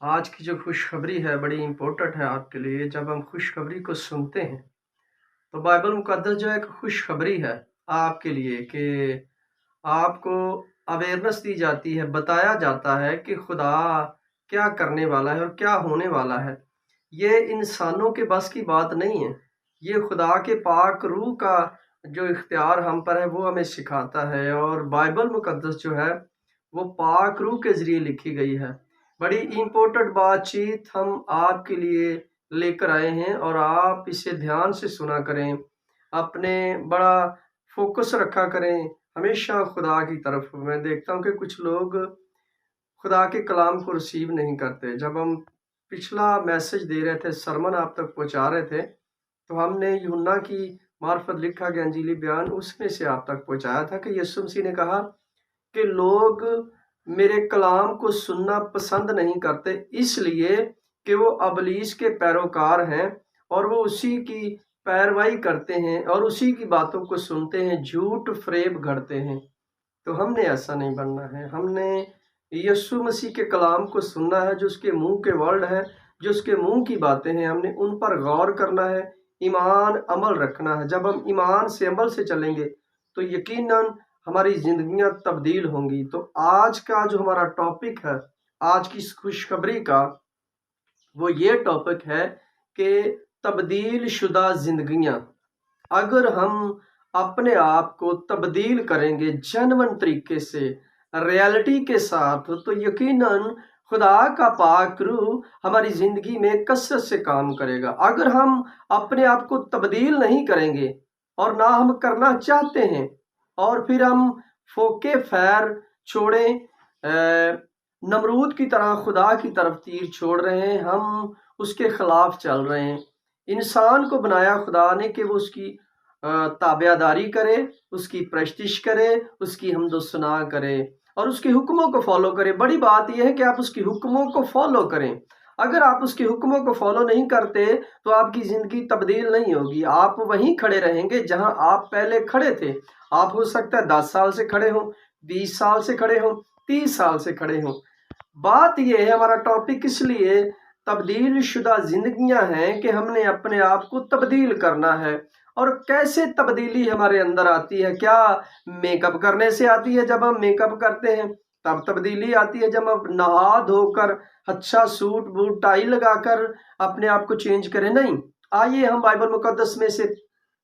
आज की जो खुशखबरी है बड़ी इम्पोर्टेंट है आपके लिए। जब हम खुशखबरी को सुनते हैं तो बाइबल मुकद्दस जो है एक खुशखबरी है आपके लिए कि आपको अवेयरनेस दी जाती है, बताया जाता है कि खुदा क्या करने वाला है और क्या होने वाला है। ये इंसानों के बस की बात नहीं है। ये खुदा के पाक रूह का जो इख्तियार हम पर है वो हमें सिखाता है। और बाइबल मुकद्दस जो है वो पाक रूह के ज़रिए लिखी गई है। बड़ी इम्पोर्टेंट बातचीत हम आपके लिए लेकर आए हैं और आप इसे ध्यान से सुना करें, अपने बड़ा फोकस रखा करें हमेशा खुदा की तरफ। मैं देखता हूँ कि कुछ लोग खुदा के कलाम को रिसीव नहीं करते। जब हम पिछला मैसेज दे रहे थे, सरमन आप तक पहुँचा रहे थे, तो हमने यूहन्ना की मार्फत लिखा गया अंजीली बयान उसमें से आप तक पहुँचाया था कि यीशु मसीह ने कहा कि लोग मेरे कलाम को सुनना पसंद नहीं करते इसलिए कि वो अबलीस के पैरोकार हैं और वो उसी की पैरवाई करते हैं और उसी की बातों को सुनते हैं, झूठ फरेब गढ़ते हैं। तो हमने ऐसा नहीं बनना है। हमने यीशु मसीह के कलाम को सुनना है, जो उसके मुंह के वर्ड हैं, जो उसके मुंह की बातें हैं, हमने उन पर गौर करना है, ईमान अमल रखना है। जब हम ईमान से अमल से चलेंगे तो यकीनन हमारी जिंदगियां तब्दील होंगी। तो आज का जो हमारा टॉपिक है, आज की इस खुशखबरी का, वो ये टॉपिक है कि तब्दील शुदा जिंदगियां। अगर हम अपने आप को तब्दील करेंगे जेन्युइन तरीके से, रियलिटी के साथ, तो यकीनन खुदा का पाक रूह हमारी ज़िंदगी में कसरत से काम करेगा। अगर हम अपने आप को तब्दील नहीं करेंगे और ना हम करना चाहते हैं और फिर हम फोके फैर छोड़ें, नमरूद की तरह खुदा की तरफ तीर छोड़ रहे हैं, हम उसके खिलाफ चल रहे हैं। इंसान को बनाया खुदा ने कि वो उसकी ताबेदारी करे, उसकी प्रस्तिश करे, उसकी हमदो सना करे और उसके हुक्मों को फॉलो करे। बड़ी बात यह है कि आप उसके हुक्मों को फॉलो करें। अगर आप उसके हुक्मों को फॉलो नहीं करते तो आपकी ज़िंदगी तब्दील नहीं होगी। आप वहीं खड़े रहेंगे जहां आप पहले खड़े थे। आप हो सकता है 10 साल से खड़े हो, 20 साल से खड़े हो, 30 साल से खड़े हो। बात यह है, हमारा टॉपिक इसलिए तब्दील शुदा जिंदगियां हैं कि हमने अपने आप को तब्दील करना है। और कैसे तब्दीली हमारे अंदर आती है? क्या मेकअप करने से आती है? जब हम मेकअप करते हैं तब तब्दीली आती है? जब हम नहा धोकर अच्छा सूट बूट टाई लगाकर अपने आप को चेंज करें? नहीं। आइए हम बाइबल मुकद्दस में से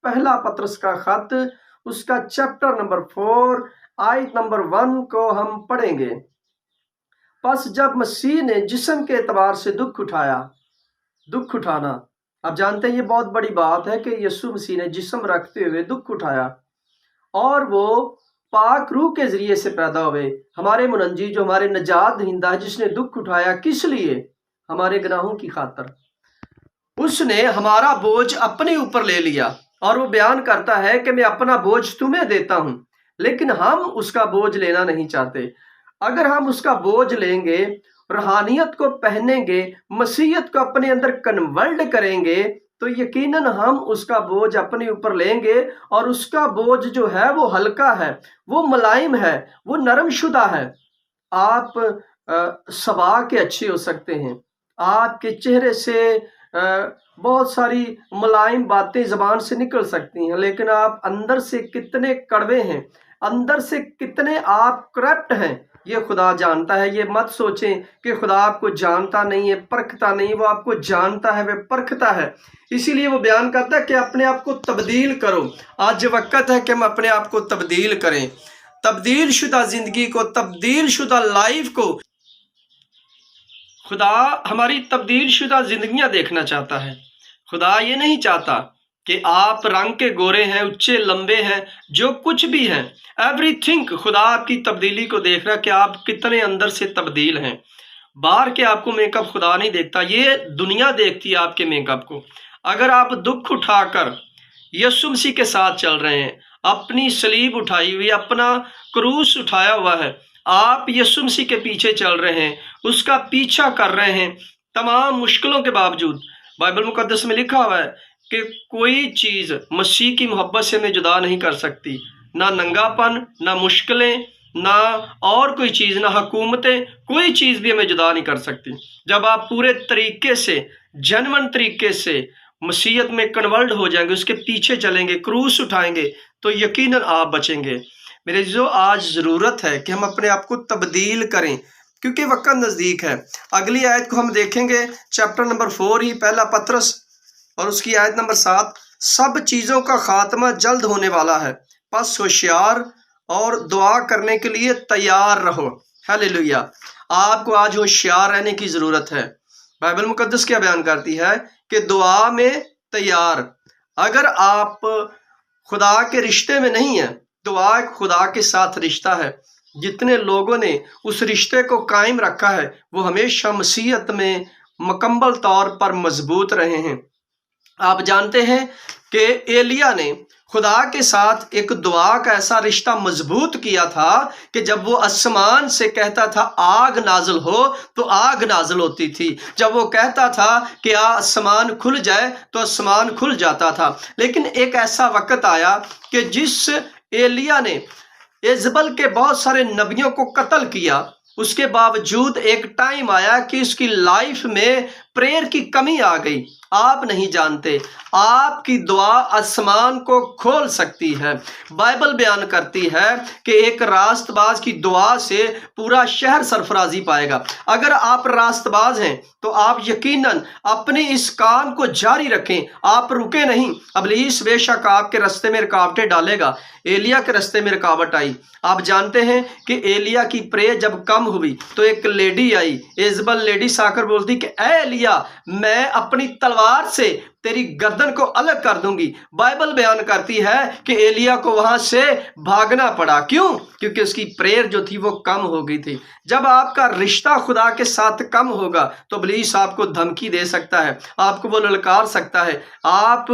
पहला पतरस का खत, उसका चैप्टर नंबर 4 आयत नंबर 1 को हम पढ़ेंगे। बस जब मसीह ने जिस्म के एतबार से दुख उठाया, दुख उठाना, आप जानते हैं ये बहुत बड़ी बात है कि यीशु मसीह ने जिस्म रखते हुए दुख उठाया और वो पाक रूह के जरिए से पैदा हुए। हमारे मुनंजी जो हमारे नजात दहिंदा है, जिसने दुख उठाया किस लिए? हमारे गुनाहों की खातर। उसने हमारा बोझ अपने ऊपर ले लिया और वो बयान करता है कि मैं अपना बोझ तुम्हें देता हूं, लेकिन हम उसका बोझ लेना नहीं चाहते। अगर हम उसका बोझ लेंगे, रूहानियत को पहनेंगे, मसीहत को अपने अंदर कन्वर्ट करेंगे, तो यकीनन हम उसका बोझ अपने ऊपर लेंगे और उसका बोझ जो है वो हल्का है, वो मुलायम है, वो नरम शुदा है। आप सबा के अच्छे हो सकते हैं, आपके चेहरे से बहुत सारी मुलायम बातें जबान से निकल सकती हैं, लेकिन आप अंदर से कितने कड़वे हैं, अंदर से कितने आप करप्ट हैं, ये खुदा जानता है। ये मत सोचें कि खुदा आपको जानता नहीं है, परखता नहीं, वो आपको जानता है, वह परखता है। इसीलिए वो बयान करता है कि अपने आप को तब्दील करो। आज वक्त है कि हम अपने आप को तब्दील करें, तब्दील शुदा जिंदगी को, तब्दील शुदा लाइफ को। खुदा हमारी तब्दील शुदा जिंदगियां देखना चाहता है। खुदा ये नहीं चाहता कि आप रंग के गोरे हैं, ऊंचे लंबे हैं, जो कुछ भी हैं, एवरीथिंग। खुदा आपकी तब्दीली को देख रहा है कि आप कितने अंदर से तब्दील हैं। बाहर के आपको मेकअप खुदा नहीं देखता, ये दुनिया देखती है आपके मेकअप को। अगर आप दुख उठाकर यीशु मसीह के साथ चल रहे हैं, अपनी सलीब उठाई हुई, अपना क्रूस उठाया हुआ है, आप यीशु मसीह के पीछे चल रहे हैं, उसका पीछा कर रहे हैं तमाम मुश्किलों के बावजूद। बाइबल मुकद्दस में लिखा हुआ है कि कोई चीज मसीह की मोहब्बत से हमें जुदा नहीं कर सकती, ना नंगापन, ना मुश्किलें, ना और कोई चीज़, ना हुकूमतें, कोई चीज़ भी हमें जुदा नहीं कर सकती। जब आप पूरे तरीके से, जेन्युइन तरीके से मसीहत में कन्वर्ट हो जाएंगे, उसके पीछे चलेंगे, क्रूस उठाएंगे, तो यकीनन आप बचेंगे। मेरे जो आज ज़रूरत है कि हम अपने आप को तब्दील करें, क्योंकि वक्त नज़दीक है। अगली आयत को हम देखेंगे, चैप्टर नंबर 4 ही, पहला पतरस, और उसकी आयत नंबर 7। सब चीज़ों का खात्मा जल्द होने वाला है, बस होशियार और दुआ करने के लिए तैयार रहो। हालेलुया। आपको आज होशियार रहने की ज़रूरत है। बाइबल मुकद्दस क्या बयान करती है कि दुआ में तैयार। अगर आप खुदा के रिश्ते में नहीं है, दुआ खुदा के साथ रिश्ता है। जितने लोगों ने उस रिश्ते को कायम रखा है वो हमेशा मसीहत में मुकम्मल तौर पर मजबूत रहे हैं। आप जानते हैं कि एलिया ने खुदा के साथ एक दुआ का ऐसा रिश्ता मजबूत किया था कि जब वो आसमान से कहता था आग नाज़िल हो, तो आग नाज़िल होती थी। जब वो कहता था कि आसमान खुल जाए, तो आसमान खुल जाता था। लेकिन एक ऐसा वक्त आया कि जिस एलिया ने इजबल के बहुत सारे नबियों को कत्ल किया, उसके बावजूद एक टाइम आया कि उसकी लाइफ में प्रेयर की कमी आ गई। आप नहीं जानते, आपकी दुआ आसमान को खोल सकती है। बाइबल बयान करती है कि एक रास्तबाज की दुआ से पूरा शहर सरफराजी पाएगा। अगर आप रास्तबाज हैं तो आप यकीनन अपने इस काम को जारी रखें, आप रुके नहीं। इब्लीस बेशक आपके रास्ते में रुकावटें डालेगा। एलिया के रास्ते में रुकावट आई। आप जानते हैं कि एलिया की प्रेयर जब कम हुई तो एक लेडी आई, इजबल लेडी आकर बोलती कि ए एलिया, मैं अपनी तलवार से तेरी गर्दन को अलग कर दूंगी। बाइबल बयान करती है कि एलिया को वहां से भागना पड़ा। क्यों? क्योंकि उसकी प्रेयर जो थी वो कम हो गई थी। जब आपका रिश्ता खुदा के साथ कम होगा तो इब्लीस आपको धमकी दे सकता है, आपको वो ललकार सकता है। आप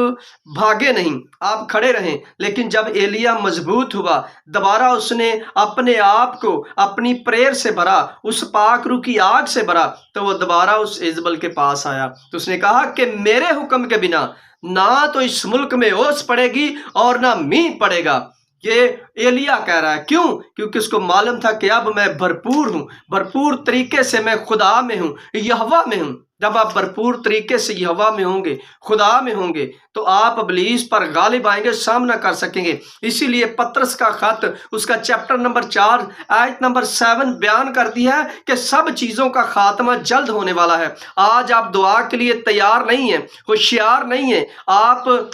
भागे नहीं, आप खड़े रहें। लेकिन जब एलिया मजबूत हुआ, दोबारा उसने अपने आप को अपनी प्रेयर से भरा, उस पाक रूह की आग से भरा, तो वो दोबारा उस इजबल के पास आया। तो उसने कहा कि मेरे हुक्म के बिना ना तो इस मुल्क में ओस पड़ेगी और ना मींह पड़ेगा। ये एलिया कह रहा है। क्यों? क्योंकि उसको मालूम था कि अब मैं भरपूर हूं, भरपूर तरीके से मैं खुदा में हूं, यहोवा में हूं। जब आप भरपूर तरीके से यहोवा में होंगे, खुदा में होंगे, तो आप इब्लीस पर गालिब आएंगे, सामना कर सकेंगे। इसीलिए पतरस का खत, उसका चैप्टर नंबर 4 आयत नंबर 7 बयान करती है कि सब चीज़ों का खात्मा जल्द होने वाला है। आज आप दुआ के लिए तैयार नहीं है, होशियार नहीं है, आप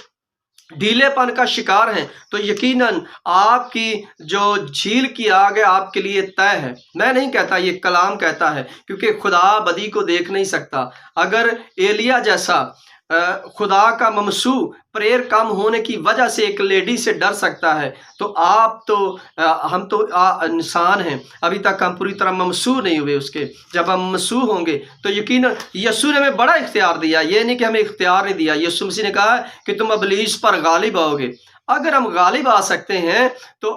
ढीलेपन का शिकार हैं, तो यकीनन आपकी जो झील की आग है आपके लिए तय है। मैं नहीं कहता, ये कलाम कहता है, क्योंकि खुदा बदी को देख नहीं सकता। अगर एलिया जैसा खुदा का ममसू प्रेयर कम होने की वजह से एक लेडी से डर सकता है, तो आप तो हम तो इंसान हैं, अभी तक हम पूरी तरह ममसू नहीं हुए उसके। जब हम ममसू होंगे तो यकीन यीशु ने हमें बड़ा इख्तियार दिया, ये नहीं कि हमें इख्तियार नहीं दिया। यीशु मसीह ने कहा कि तुम इब्लीस पर गालिब आओगे। अगर हम गालिब आ सकते हैं तो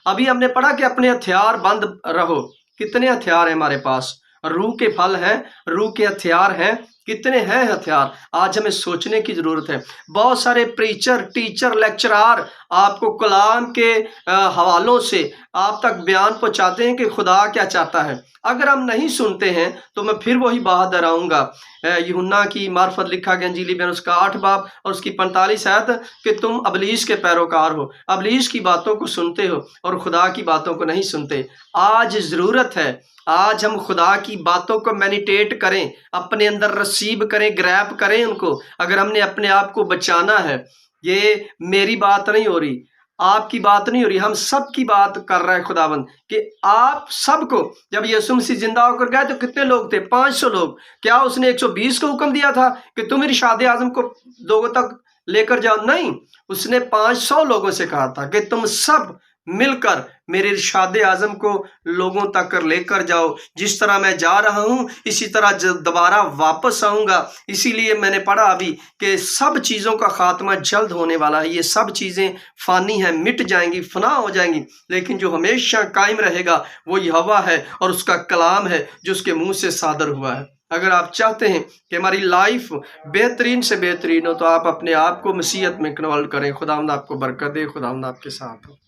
अभी हमने पढ़ा कि अपने हथियार बंद रहो। कितने हथियार हैं हमारे पास? रूह के फल हैं, रूह के हथियार हैं। कितने हैं हथियार? आज हमें सोचने की जरूरत है। बहुत सारे प्रीचर, टीचर, लेक्चरार आपको कलाम के हवालों से आप तक बयान पहुंचाते हैं कि खुदा क्या चाहता है। अगर हम नहीं सुनते हैं तो मैं फिर वही बात दोहराऊंगा। यूहन्ना की मार्फत लिखा गया इंजील में उसका 8 बाब और उसकी 45 आयत कि तुम इब्लीस के पैरोकार हो, इब्लीस की बातों को सुनते हो और खुदा की बातों को नहीं सुनते। आज ज़रूरत है, आज हम खुदा की बातों को मेडिटेट करें, अपने अंदर रिसीव करें, ग्रैब करें उनको। अगर हमने अपने आप को बचाना है, ये मेरी बात नहीं हो रही, आपकी बात नहीं हो रही, हम सब की बात कर रहा है खुदाबंद कि आप सबको। जब यीशु मसीह जिंदा होकर गए तो कितने लोग थे? 500 लोग। क्या उसने 120 को हुक्म दिया था कि तुम इरशाद आज़म को लोगों तक लेकर जाओ? नहीं, उसने 500 लोगों से कहा था कि तुम सब मिलकर मेरे इरशाद आज़म को लोगों तक लेकर जाओ। जिस तरह मैं जा रहा हूं इसी तरह दोबारा वापस आऊंगा। इसीलिए मैंने पढ़ा अभी कि सब चीज़ों का खात्मा जल्द होने वाला है। ये सब चीज़ें फानी हैं, मिट जाएंगी, फना हो जाएंगी, लेकिन जो हमेशा कायम रहेगा वो यहोवा है और उसका कलाम है जो उसके मुंह से सादर हुआ है। अगर आप चाहते हैं कि हमारी लाइफ बेहतरीन से बेहतरीन हो तो आप अपने आप को मसीहत में कन्वर्ट करें। खुदावंद आपको बरकत दे। खुदावंद आपके साथ हो।